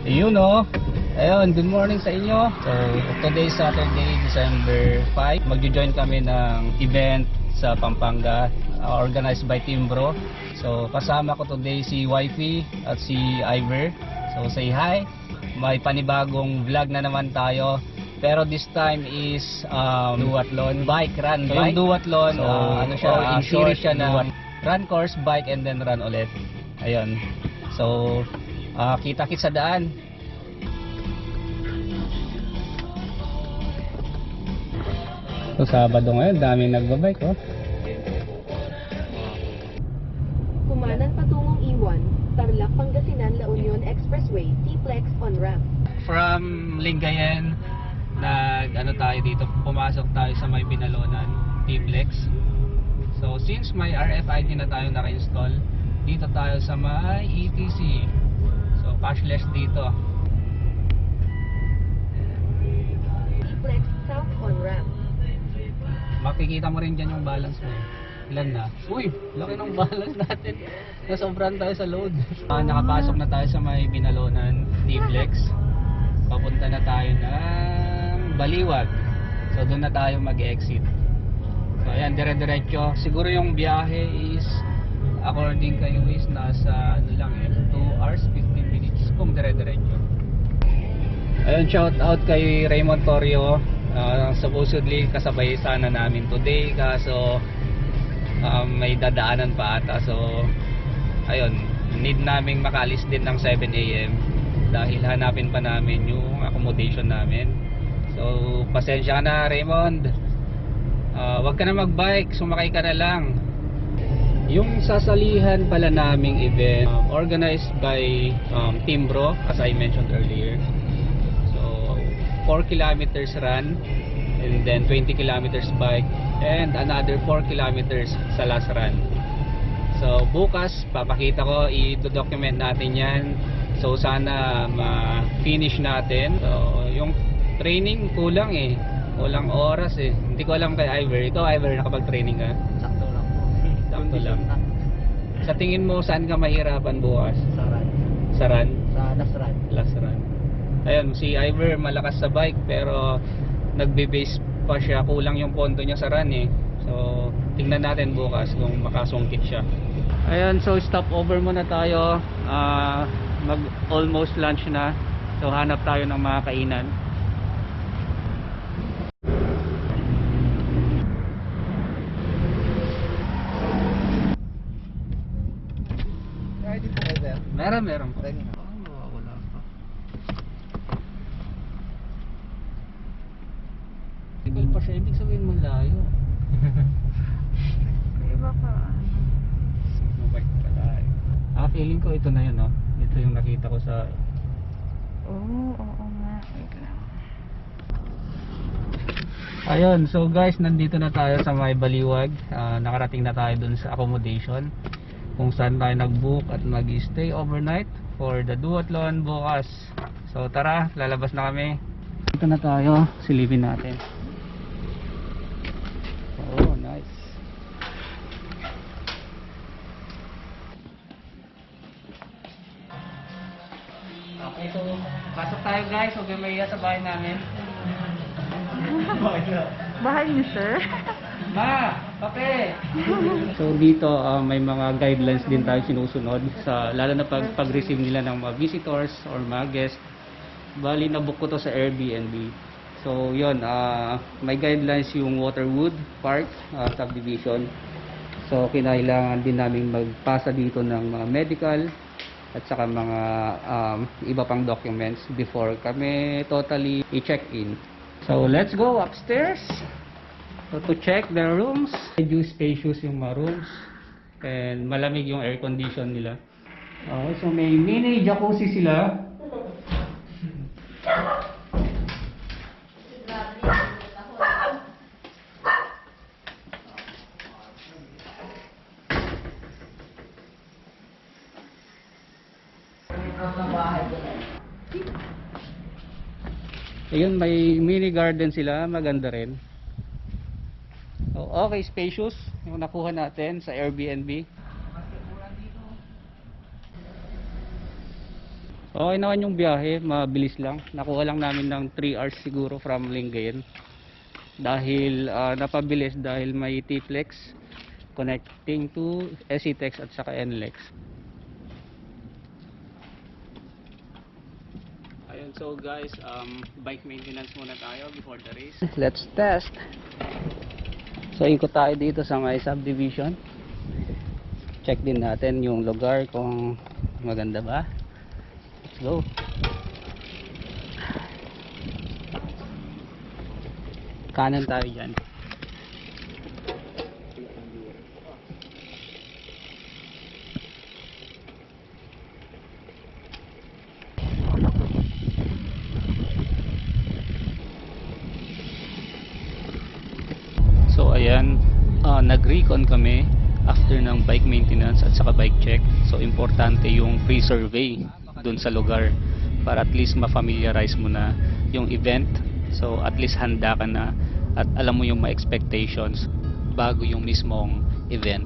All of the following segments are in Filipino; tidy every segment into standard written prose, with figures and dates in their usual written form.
Yun o. Ayun, good morning sa inyo. So, today Saturday, December 5. Magjo-join kami ng event sa Pampanga, organized by Timbro. So, kasama ko today si Wifey at si Iver. So, say hi. May panibagong vlog na naman tayo. Pero this time is duathlon, bike, run, bike. Yung duathlon, so, ano siya, in series siya ng run course, bike, and then run ulit. Ayun. So, kita-kits sa daan. So, Sabado ngayon, daming nagbabike, oh. Kumanan patungong Iwan, Tarlac, Pangasinan, La Union Expressway, T-Flex on ramp. From Lingayen, tayo dito, pumasok tayo sa may Binalonan, T-Flex. So, since may RFID na tayo naka-install, dito tayo sa may ETC. So, cashless dito. T-Flex south on ramp. Makikita mo rin dyan yung balance mo. Ilan na? Uy! Laki ng balance natin. Nasobrahan tayo sa load. Nakapasok na tayo sa may Binalonan, T-Flex. Papunta na tayo ng Baliwag. So doon na tayo mag-exit. So ayan, dire-diretso. Siguro yung biyahe is, according kayo, is nasa 2 hours 15 minutes kung dire-diretso. Ayun, shout out kay Raymond Torrio. Supposedly kasabay sana namin today, kaso may dadaanan pa ata. So ayun, need naming makalis din ng 7 AM dahil hanapin pa namin yung accommodation namin. So pasensya ka na, Raymond. Wag ka na magbike, sumakay ka na lang. Yung sasalihan pala naming event, organized by Timbro, as I mentioned earlier. 4 kilometers run, and then 20 kilometers bike, and another 4 kilometers sa last run. So bukas papakita ko, i-document natin yan. So sana ma-finish natin. So yung training kulang kulang oras Hindi ko alam kay Iver. Ikaw, Iver, nakapag-training ka? Sakto lang po. Sakto lang. Sa tingin mo, saan ka mahirapan bukas? Sa run. Sa run? Sa last run. Last run. Ayun, si Iver malakas sa bike pero nagbe-base pa siya, kulang yung pondo niya sa run So tingnan natin bukas kung makasungkit siya. Ayun, so stop over muna tayo. Mag almost lunch na. So hanap tayo ng mga kainan. Ready po kayo, sir? Meron po. Ready na. Wala pa. Tigil pa siya, ibig sabihin malayo. Iba pa. Mabait pala feeling ko ito na yun, no? Ito yung nakita ko sa... Oo nga. Wait lang. Ayun, so guys, nandito na tayo sa may Baliwag. Nakarating na tayo dun sa accommodation kung saan tayo nag-book at mag-stay overnight for the duathlon bukas. So tara, lalabas na kami. Dito na tayo, silipin natin. Oh, nice. Okay, so pasok tayo guys. Huwag may iya sa bahay namin. Bahay niyo, sir? Ma, kape. So dito may mga guidelines din tayo sinusunod sa lalo na pag-receive nila ng mga visitors or mga guests. Bali na-book ko to sa Airbnb. So yon, may guidelines yung Waterwood Park subdivision. So kinailangan din naming magpasa dito ng mga medical at saka mga iba pang documents before kami totally i-check-in. So let's go upstairs. So to check the rooms, medyo spacious yung mga rooms and malamig yung air condition nila. So may mini jacuzzi sila. Ayun, may mini garden sila, maganda rin. So, okay, spacious yung nakuha natin sa Airbnb. Okay naman yung biyahe, mabilis lang. Nakuha lang namin ng 3 hours siguro from Lingayen. Dahil napabilis dahil may T-Flex connecting to SCTEX at saka NLEX. Ayun, so guys, bike maintenance muna tayo before the race. Let's test. So ikot tayo dito sa may subdivision. Check din natin yung lugar kung maganda ba. Let's go. Kanan tayo dyan. So ayan, nag-recon kami after ng bike maintenance at saka bike check. So importante yung pre-survey dun sa lugar para at least ma-familiarize mo na yung event. So at least handa ka na at alam mo yung mga expectations bago yung mismong event.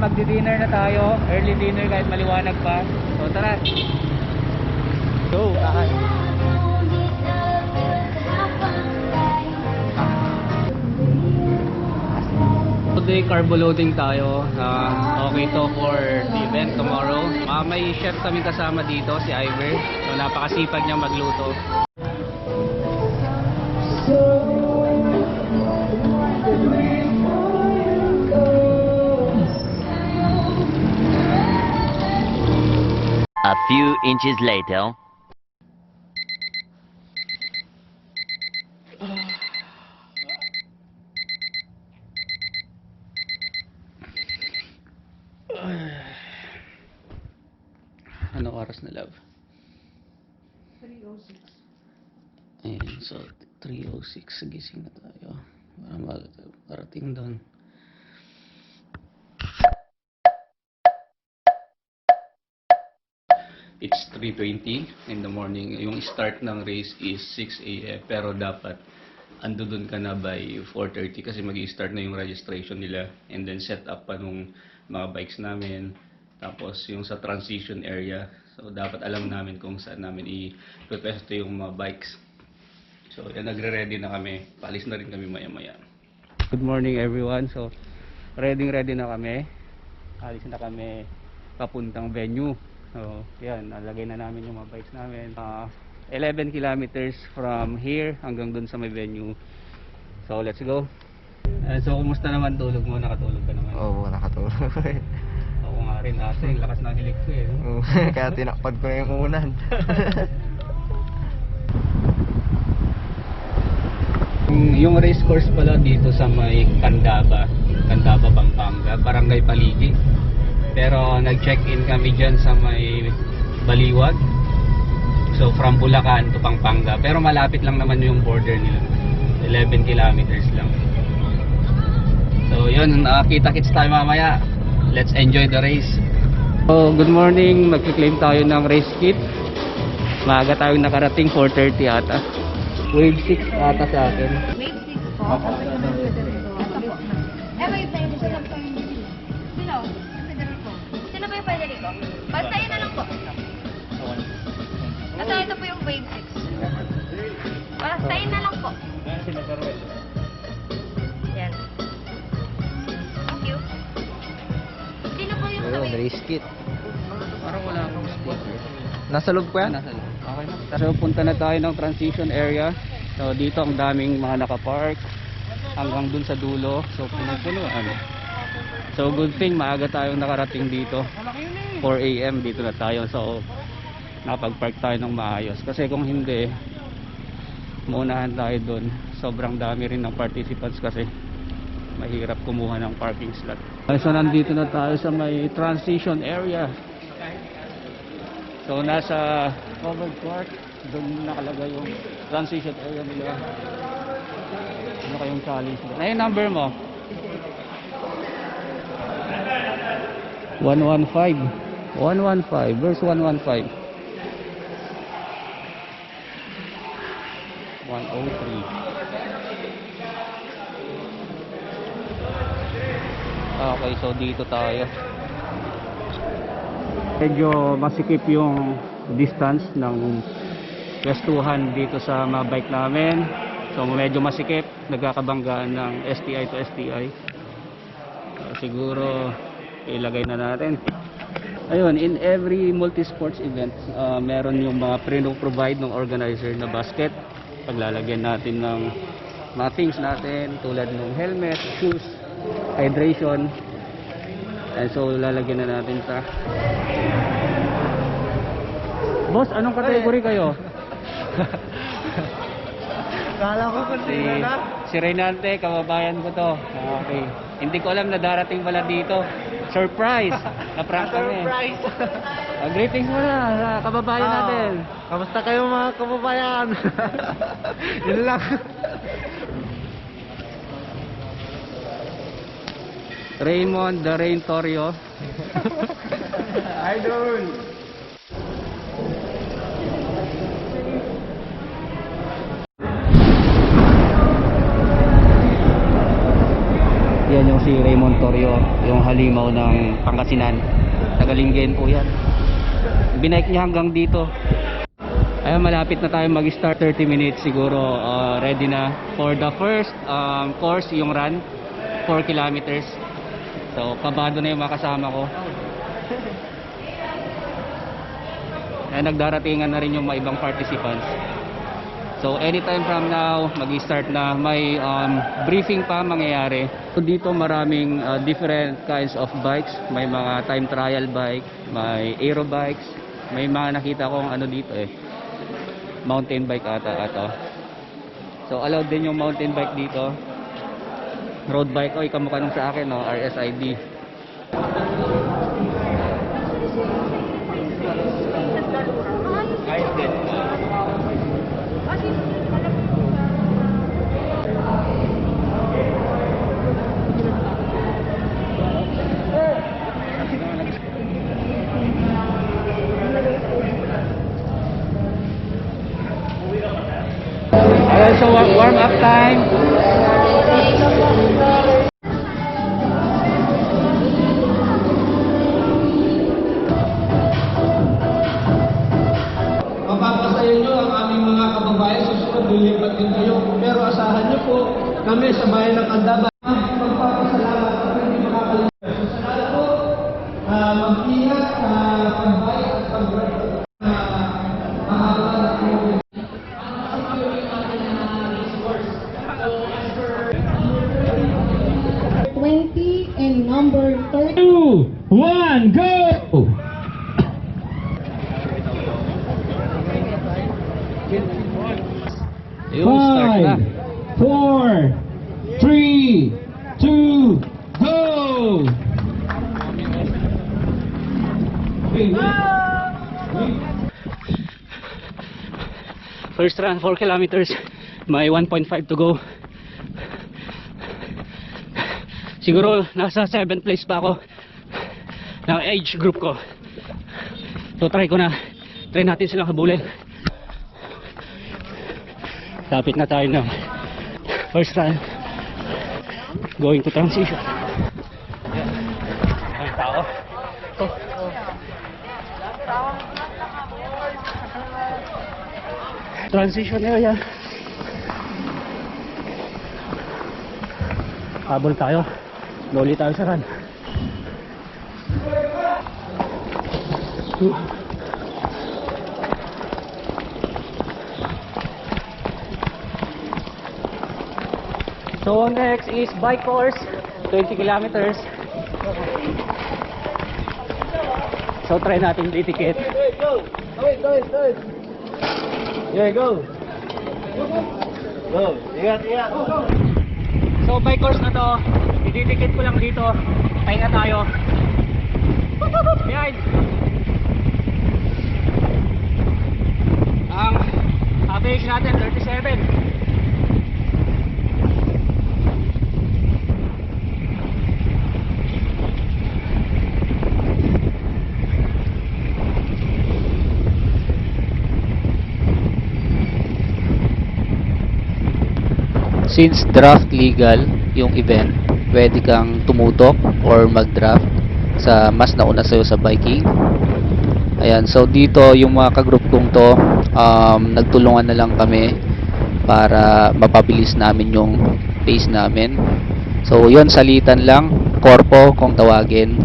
Magdi-dinner na tayo, early dinner kahit maliwanag pa. So tara. Go, kakain. Today carbo loading tayo. Okay to for the event tomorrow. May chef kami kasama dito, si Iver. So, napakasipag niya magluto. A few inches later. Ano oras na, love? 3:06. Ayan, so 3:06 gising na tayo para marating doon. It's 3:20 in the morning. Yung start ng race is 6 AM pero dapat ando doon ka na by 4:30 kasi magi-start na yung registration nila and then set up pa nung mga bikes namin. Tapos yung sa transition area, so dapat alam namin kung saan namin i-pwesto yung mga bikes. So yan, nagre-ready na kami. Paalis na rin kami maya-maya. Good morning everyone. So ready na kami. Alis na kami papuntang venue. So yan, nalagay na namin yung mga bikes namin. 11 kilometers from here hanggang dun sa may venue. So let's go. So kumusta naman tulog mo? Nakatulog ka naman? Oo, nakatulog. Ako nga rin, yung lakas ng hilig ko eh. No? Kaya tinakpad ko na yung unan. Yung race course pala dito sa may Candaba, Pampanga, Barangay Paligi. Pero nag-check-in kami dyan sa may Baliwag. So from Bulacan to Pampanga. Pero malapit lang naman yung border nila. 11 kilometers lang. So yun, kita-kits tayo mamaya. Let's enjoy the race. So good morning, magki-claim tayo ng race kit. Maaga tayong nakarating, 4:30 ata. Wave 6 ata sa akin. Wave 6 po. Ito po. Wave 9 po lang po yung sino? Federico. Sino ba yung Federico? Bastayin na lang po. Ito po yung wave 6. Bastayin na lang po. Yan. Thank you. Sino po yung sa wave? Race kit. Parang wala akong speaker. Nasa loob ko yan? Nasa loob. Okay na. So punta na tayo ng transition area. So dito ang daming mga nakapark hanggang dun sa dulo. So puno-punuan. So good thing maaga tayong nakarating dito. 4 AM dito na tayo. So nakapag-park tayo ng maayos. Kasi kung hindi, maunahan tayo dun. Sobrang dami rin ng participants kasi mahirap kumuha ng parking slot. So nandito na tayo sa may transition area. So nasa covered park, doon nakalagay yung transition area nila. Ano kayong challenge nila? Ano yung number mo? 115. 115. Verse 115. 103. Okay, so dito tayo. Medyo masikip yung distance ng pwestuhan dito sa mga bike namin. So medyo masikip, nagkakabanggaan ng STI to STI. Siguro ilagay na natin. Ayun, in every multi-sports event, meron yung mga provide ng organizer na basket. Paglalagyan natin ng mga things natin tulad ng helmet, shoes, hydration. And so lalagyan na natin sa Boss, anong category kayo? Kala ko Si Reynante, kababayan ko to. Okay. Hindi ko alam na darating pala dito. Surprise! Na-prank kami. Surprise! Greetings muna sa kababayan natin. Kamusta kayo mga kababayan? Yun lang. Raymond the Rain Torio. Idol! Yan yung si Raymond Torio, yung halimaw ng Pangasinan. Tagalinggen po yan. Binike niya hanggang dito. Ayun, malapit na tayo mag-start. 30 minutes siguro ready na for the first course, yung run, 4 kilometers. So kabado na yung mga kasama ko. Ay, nagdaratingan na rin yung mga ibang participants. So anytime from now, mag-start na. May briefing pa mangyayari. So dito maraming different kinds of bikes. May mga time trial bike, may aero bikes, may mga nakita kong ano dito mountain bike ata ato. So allowed din yung mountain bike dito. Road bike, oy kamukha nung sa akin, no? RSID. Ayos din. Ayun, so warm up time. Mapapasayan nyo ang aming mga kababayan, susunod lilipat din kayo. Pero asahan nyo po, kami sa bayan ng Andaban, magpapasalamat at hindi makakalimutan. So sa lahat po, mag-ingat sa pag-bike at pag-ride. Mahaba na po. And number 30. 2, 1, go! Ayun, start na. 4, 3, 2, go! First run, 4 kilometers. May 1.5 to go. Siguro nasa 7th place pa ako ng age group ko. So try natin silang habulin. Lapit na tayo ng first run. Going to transition. Ay, tao. Transition area. Habol tayo. Loli tayo sa run. So next is bike course, 20 kilometers. So try natin titikit. Go! Wait. Yeah, go! Go! Ingat! So bike course na to, ididikit ko lang dito. Pahinga tayo. Behind. Ang average natin 37. Since draft legal yung event, pwede kang tumutok or mag-draft sa mas nauna sa'yo sa biking. Ayan, so dito yung mga ka-group kong to, nagtulungan na lang kami para mapabilis namin yung pace namin. So yun, salitan lang, korpo kung tawagin.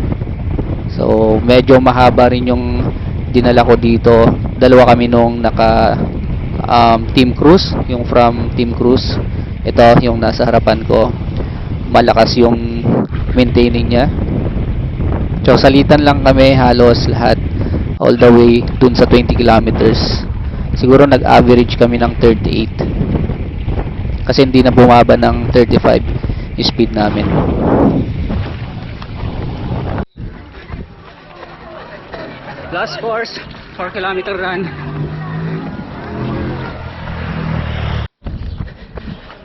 So medyo mahaba rin yung dinala ko dito. Dalawa kami nung naka Team Cruise, yung from Team Cruise. Ito yung nasa harapan ko. Malakas yung maintaining niya. So salitan lang kami halos lahat all the way dun sa 20 kilometers. Siguro nag-average kami ng 38. Kasi hindi na bumaba ng 35 yung speed namin. Last course, 4 kilometer run.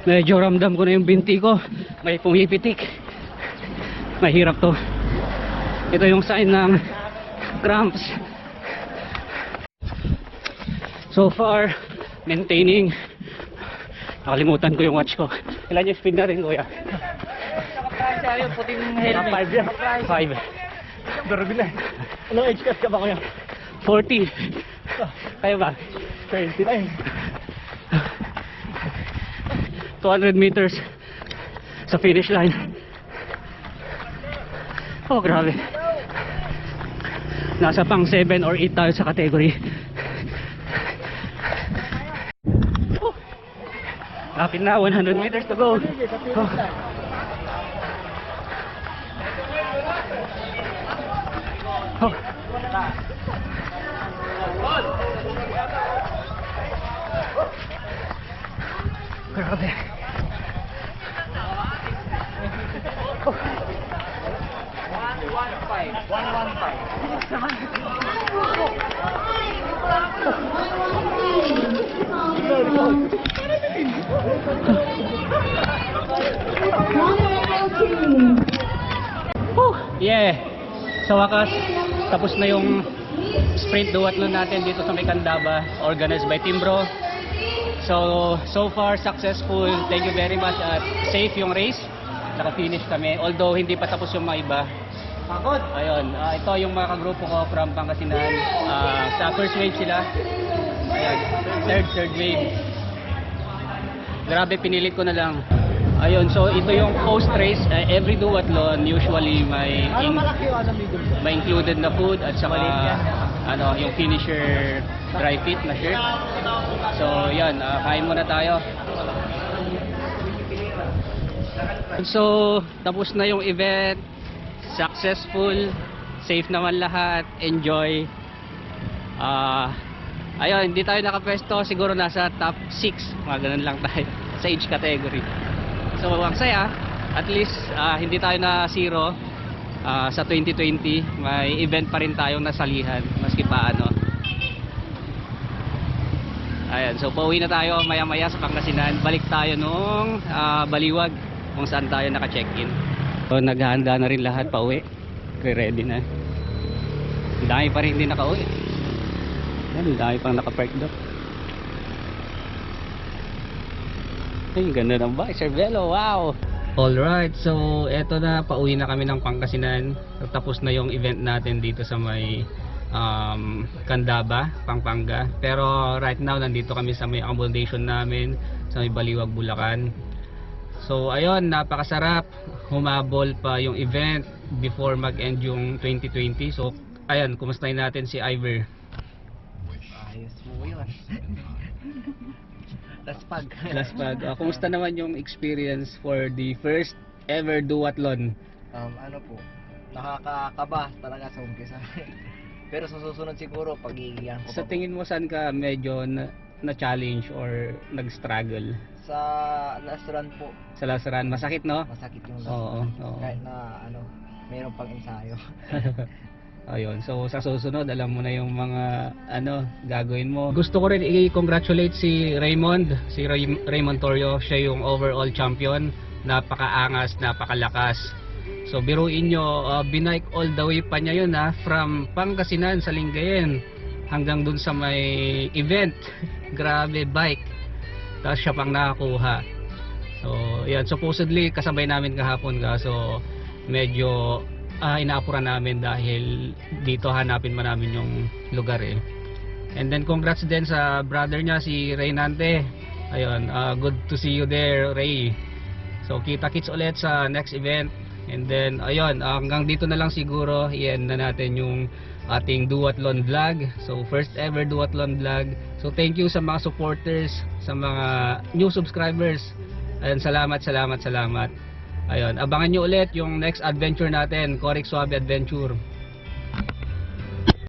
Medyo ramdam ko na yung binti ko. May pumipitik. Mahirap to. Ito yung sign ng cramps. So far, maintaining. Nakalimutan ko yung watch ko. Ilan yung speed natin, kuya? Yung puting helmet. 5 yan. 5. Darabi na. Anong age cut ka ba kuya? 40. Kaya ba? 29. 200 meters sa finish line. Oh, grabe. Nasa pang 7 or 8 tayo sa category. Oh. Lapit na, 100 meters to go. Oh. Oh. Grabe. Yeah. Sa wakas, tapos na yung sprint duathlon natin dito sa may Candaba, organized by Timbro. So far successful. Thank you very much at safe yung race. Naka-finish kami. Although hindi pa tapos yung mga iba. Ayun, ito yung mga kagrupo ko from Pangasinan. Sa first wave sila. Ayan, third wave. Grabe, pinilit ko na lang. Ayun, so ito yung post-race. Every duathlon usually may included na food at saka yung finisher dry fit na shirt. So yan, kain muna tayo. So tapos na yung event, successful, safe naman lahat, enjoy. Ayun, hindi tayo nakapwesto, siguro nasa top 6, mga ganun lang tayo sa age category. So ang saya, at least hindi tayo na zero. Sa 2020 may event pa rin tayong nasalihan maski pa ano. Ayan, so pauwi na tayo maya maya sa Pangasinan. Balik tayo nung Baliwag kung saan tayo naka-check-in. So naghahanda na rin lahat pauwi. Ready na. Ang dami pa rin hindi nakauwi. Ang dami pang naka-park doon. Ay, ganda ng bike, Sir Velo, wow! Alright, so eto na, pauwi na kami ng Pangasinan. Tapos na yung event natin dito sa may Candaba, Pampanga. Pero right now, nandito kami sa may accommodation namin sa may Baliwag, Bulacan. So ayun, napakasarap. Humabol pa yung event before mag-end yung 2020. So ayun, kumustahin natin si Iver. Ayos mo yun. Laspag. Kumusta naman yung experience for the first ever duathlon? Ano po, nakakakaba talaga sa umpisa. Pero sa susunod siguro, pag-iiyan ko Sa pa po. tingin mo saan ka medyo na-challenge or nag-struggle? Sa last run po, Sa last run, masakit no? masakit yung last Oo, run. oo. Kahit na mayroon pang ensayo. Ayun, so sa susunod alam mo na yung mga gagawin mo. Gusto ko rin i-congratulate si Raymond, Raymond Torrio. Siya yung overall champion. Napakaangas, napakalakas. So biruin nyo, binike all the way pa niya yun from Pangasinan sa Lingayen hanggang dun sa may event. Grabe, bike. Tapos siya pang nakakuha. So yan, supposedly kasabay namin kahapon so medyo inaapuran namin dahil dito hanapin man namin yung lugar eh. And then congrats din sa brother niya si Reynante. Ayun, good to see you there, Ray. So kita-kits ulit sa next event. And then ayun, hanggang dito na lang siguro i-end na natin yung ating duathlon vlog. So first ever duathlon vlog. So thank you sa mga supporters, sa mga new subscribers. Ayun, salamat. Ayun, abangan nyo ulit yung next adventure natin, Corix Suave Adventure.